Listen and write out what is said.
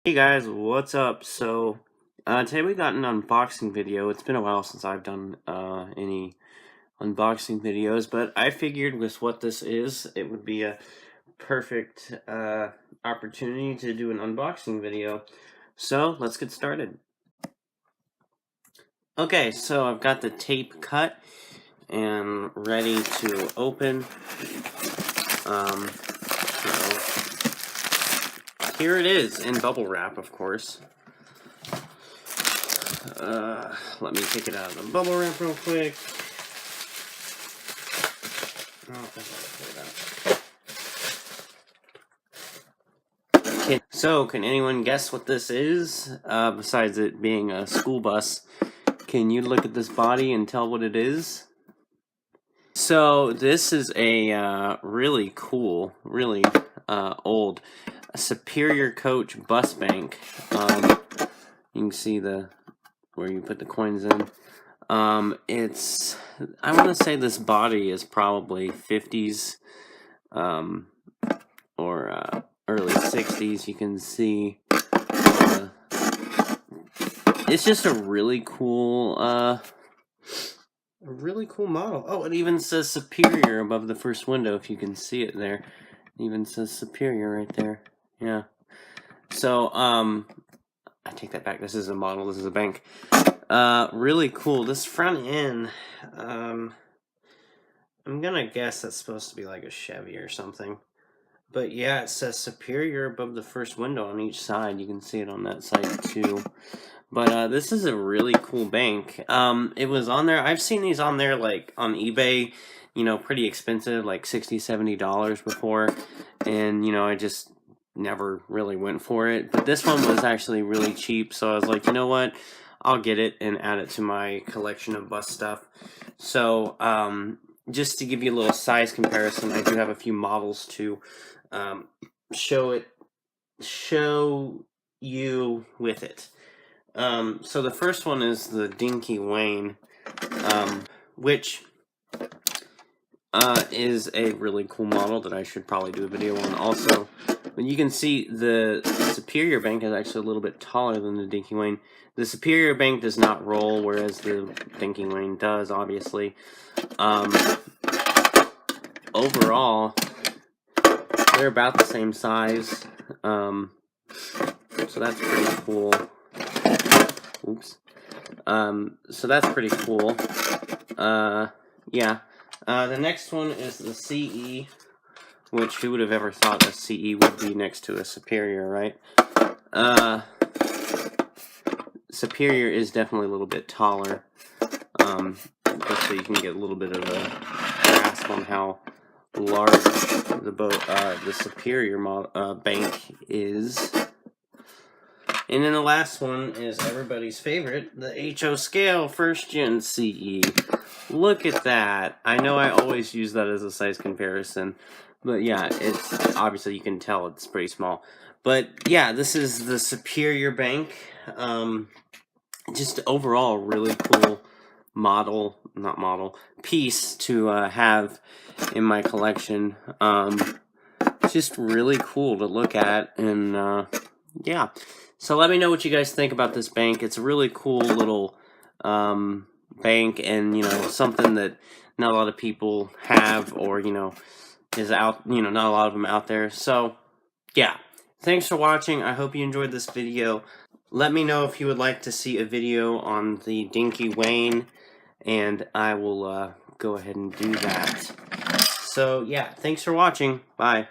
Hey guys, what's up? Today we got an unboxing video. It's been a while since I've done any unboxing videos, but I figured with what this is, it would be a perfect opportunity to do an unboxing video. So let's get started. Okay, so I've got the tape cut and ready to open. Here it is in bubble wrap, of course. Let me take it out of the bubble wrap real quick. So, can anyone guess what this is? Besides it being a school bus, can you look at this body and tell what it is? So, this is a really cool, really old Superior Coach bus bank. You can see where you put the coins in. I want to say this body is probably 50s or early 60s. You can see it's just a really cool model. Oh, it even says Superior above the first window, if you can see it there. It even says Superior right there. Yeah. So, I take that back. This is a model. This is a bank. Really cool. This front end, I'm gonna guess that's supposed to be like a Chevy or something. But yeah, it says Superior above the first window on each side. You can see it on that side too. But this is a really cool bank. It was on there. I've seen these on there like on eBay, you know, pretty expensive, like $60, $70 before. And, you know, I just never really went for it. But this one was actually really cheap. So I was like, you know what? I'll get it and add it to my collection of bus stuff. So, just to give you a little size comparison, I do have a few models to show you with it. So the first one is the Dinky Wayne, which is a really cool model that I should probably do a video on also. But you can see the Superior bank is actually a little bit taller than the Dinky Wayne. The Superior bank does not roll, whereas the Dinky Wayne does, obviously. Overall, they're about the same size, so that's pretty cool. Oops. So that's pretty cool. Yeah. The next one is the CE, which who would have ever thought a CE would be next to a Superior, right? Superior is definitely a little bit taller, just so you can get a little bit of a grasp on how large the Superior bank is. And then the last one is everybody's favorite, the HO Scale First Gen CE. Look at that. I know I always use that as a size comparison, but yeah, it's obviously you can tell it's pretty small. But yeah, this is the Superior bank. Just overall really cool piece to have in my collection. It's just really cool to look at, and yeah. So let me know what you guys think about this bank. It's a really cool little bank, and you know, something that not a lot of people have, or you know, is out, you know, not a lot of them out there. So yeah, thanks for watching. I hope you enjoyed this video. Let me know if you would like to see a video on the Dinky Wayne, and I will go ahead and do that. So yeah, thanks for watching. Bye.